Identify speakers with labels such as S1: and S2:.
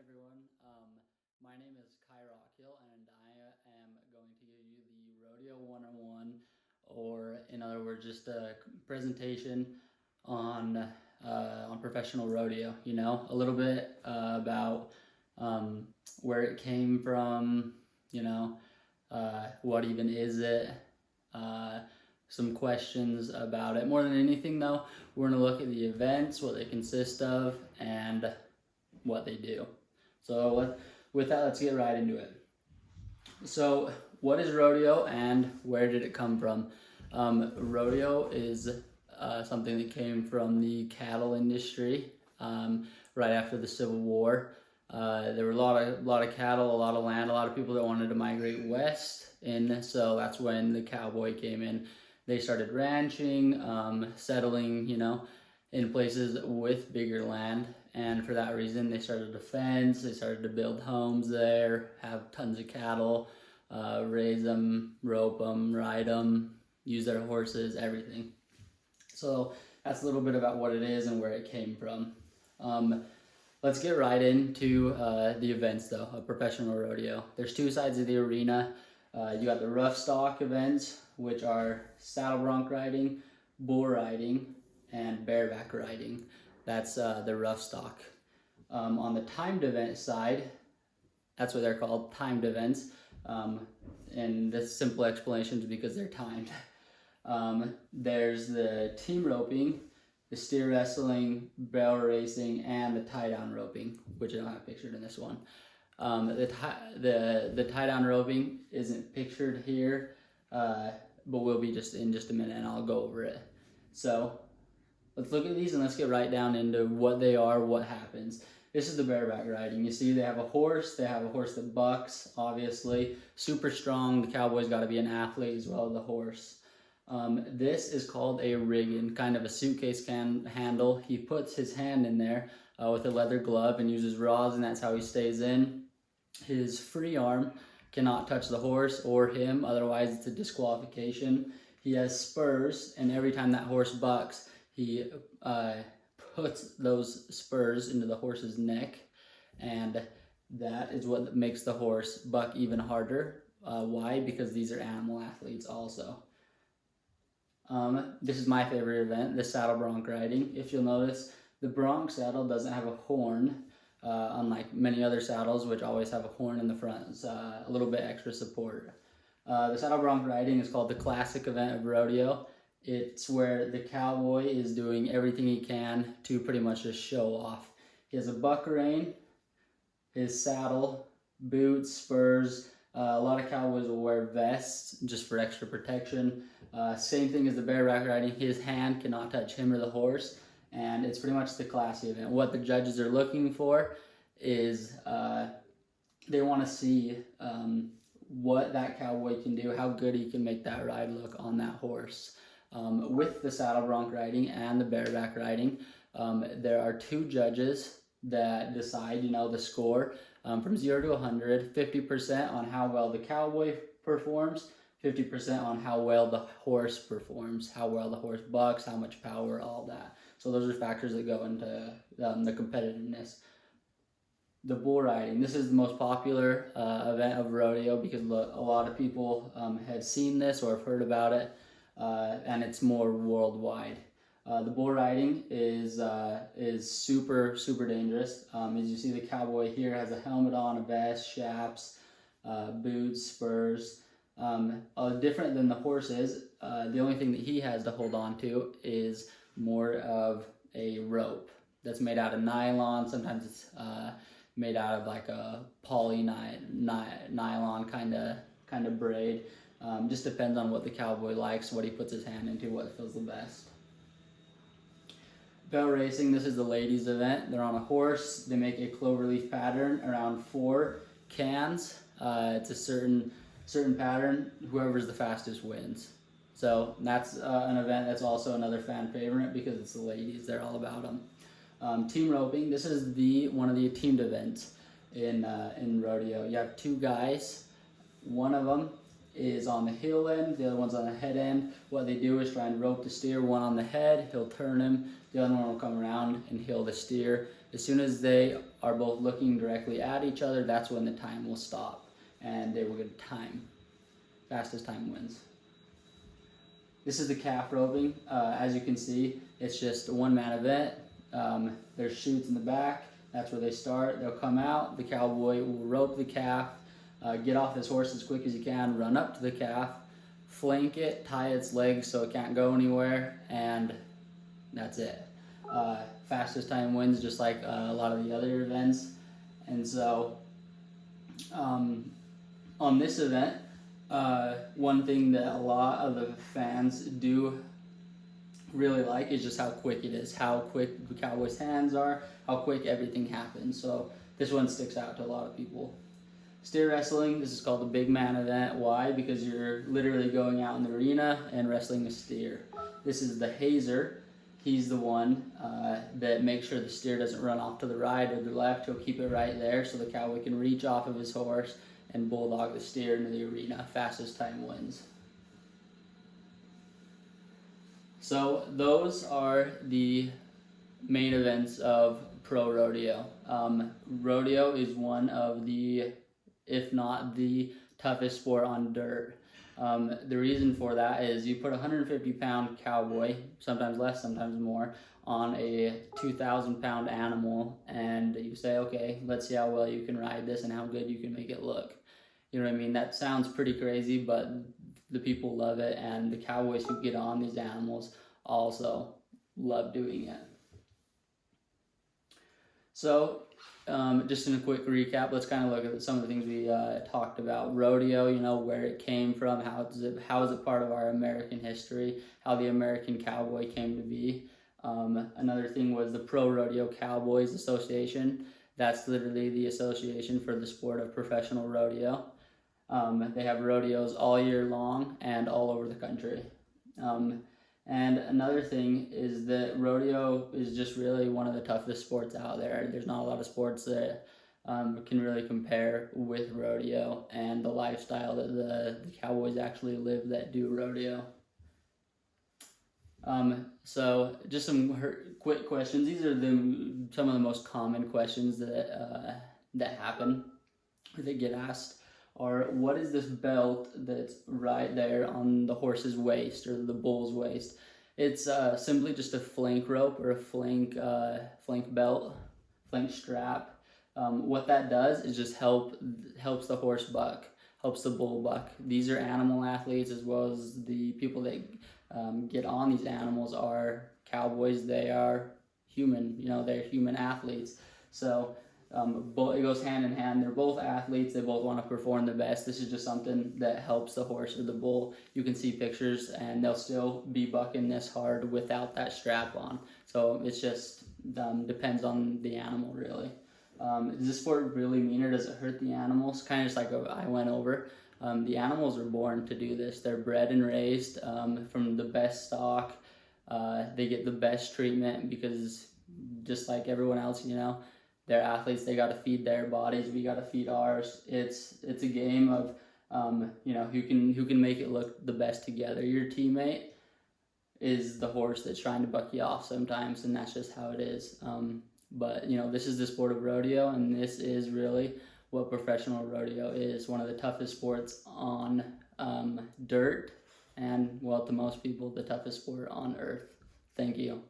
S1: everyone. My name is Kai Rockhill, and I am going to give you the Rodeo 101, or in other words, just a presentation on professional rodeo. You know, a little bit about where it came from. You know, what even is it? Uh, some questions about it. More than anything, though, we're going to look at the events, what they consist of, and what they do. So with that, let's get right into it. So what is rodeo and where did it come from? Rodeo is something that came from the cattle industry right after the Civil War. There were a lot of cattle, a lot of land, a lot of people that wanted to migrate west, and so that's when the cowboy came in. They started ranching, settling, in places with bigger land, and for that reason they started to fence, they started to build homes there, have tons of cattle, raise them, rope them, ride them, use their horses, everything. So that's a little bit about what it is and where it came from. Let's get right into the events though, a professional rodeo. There's two sides of the arena. You got the rough stock events, which are saddle bronc riding, bull riding, and bareback riding. That's the rough stock. On the timed event side, that's what they're called, timed events. And the simple explanation is because they're timed. There's the team roping, the steer wrestling, barrel racing, and the tie-down roping, which I don't have pictured in this one. The tie-down roping isn't pictured here, but will be just in just a minute, and I'll go over it. So let's look at these and let's get right down into what they are, what happens. This is the bareback riding. You see they have a horse. They have a horse that bucks, obviously. Super strong. The cowboy's got to be an athlete as well as the horse. This is called a riggin, kind of a suitcase handle. He puts his hand in there with a leather glove and uses rods, and that's how he stays in. His free arm cannot touch the horse or him, otherwise it's a disqualification. He has spurs, and every time that horse bucks, he puts those spurs into the horse's neck, and that is what makes the horse buck even harder. Why? Because these are animal athletes also. This is my favorite event, the saddle bronc riding. If you'll notice, the bronc saddle doesn't have a horn, unlike many other saddles, which always have a horn in the front. It's a little bit extra support. The saddle bronc riding is called the classic event of rodeo. It's where the cowboy is doing everything he can to pretty much just show off. He has a buck rein, his saddle, boots, spurs. A lot of cowboys will wear vests just for extra protection. Same thing as the bareback riding. His hand cannot touch him or the horse, and it's pretty much the classy event. What the judges are looking for is they want to see what that cowboy can do, how good he can make that ride look on that horse. With the saddle bronc riding and the bareback riding, there are two judges that decide, the score from 0 to 100, 50% on how well the cowboy performs, 50% on how well the horse performs, how well the horse bucks, how much power, all that. So those are factors that go into the competitiveness. The bull riding. This is the most popular event of rodeo because a lot of people have seen this or have heard about it, and it's more worldwide. The bull riding is super, super dangerous. As you see, the cowboy here has a helmet on, a vest, chaps, boots, spurs. Different than the horse is, the only thing that he has to hold on to is more of a rope that's made out of nylon. Sometimes it's made out of like a poly nylon kind of braid. Just depends on what the cowboy likes, what he puts his hand into, what feels the best. Barrel racing, this is the ladies' event. They're on a horse. They make a cloverleaf pattern around 4 cans. It's a certain pattern. Whoever's the fastest wins. So that's an event that's also another fan favorite because it's the ladies. They're all about them. Team roping. This is one of the teamed events in rodeo. You have two guys. One of them is on the heel end, the other one's on the head end. What they do is try and rope the steer, one on the head, he'll turn him, the other one will come around and heel the steer. As soon as they are both looking directly at each other, that's when the time will stop, and they will get time. Fastest time wins. This is the calf roping. As you can see, it's just a one-man event. There's chutes in the back. That's where they start. They'll come out. The cowboy will rope the calf, get off his horse as quick as he can, run up to the calf, flank it, tie its legs so it can't go anywhere, and that's it. Fastest time wins, just like a lot of the other events. And so on this event, one thing that a lot of the fans do really like is just how quick it is, how quick the cowboys' hands are, how quick everything happens. So this one sticks out to a lot of people. Steer wrestling, this is called the big man event. Why? Because you're literally going out in the arena and wrestling a steer. This is the hazer. He's the one that makes sure the steer doesn't run off to the right or the left. He'll keep it right there so the cowboy can reach off of his horse and bulldog the steer into the arena. Fastest time wins. So those are the main events of pro rodeo. Rodeo is one of the, if not the toughest sport on dirt. The reason for that is you put a 150-pound cowboy, sometimes less, sometimes more, on a 2,000-pound animal, and you say, okay, let's see how well you can ride this and how good you can make it look. You know what I mean? That sounds pretty crazy, but the people love it, and the cowboys who get on these animals also love doing it. So just in a quick recap, let's kind of look at some of the things we talked about. Rodeo, you know, where it came from, how is it part of our American history, how the American cowboy came to be. Another thing was the Pro Rodeo Cowboys Association. That's literally the association for the sport of professional rodeo. They have rodeos all year long and all over the country. And another thing is that rodeo is just really one of the toughest sports out there. There's not a lot of sports that can really compare with rodeo and the lifestyle that the cowboys actually live that do rodeo. So just some quick questions. These are some of the most common questions that happen or that get asked. Are, what is this belt that's right there on the horse's waist or the bull's waist? It's simply just a flank rope or a flank belt, flank strap. What that does is just helps the horse buck, helps the bull buck. These are animal athletes, as well as the people that get on these animals are cowboys. They are human, you know, they're human athletes. So it goes hand in hand. They're both athletes. They both want to perform the best. This is just something that helps the horse or the bull. You can see pictures, and they'll still be bucking this hard without that strap on. So it's just depends on the animal, really. Does this sport really mean, or does it hurt the animals? Kind of just like I went over. The animals are born to do this. They're bred and raised from the best stock. They get the best treatment because just like everyone else, you know, they're athletes. They got to feed their bodies. We got to feed ours. It's a game of you know, who can make it look the best together. Your teammate is the horse that's trying to buck you off sometimes, and that's just how it is. But you know, this is the sport of rodeo, and this is really what professional rodeo is. One of the toughest sports on dirt, and well, to most people, the toughest sport on earth. Thank you.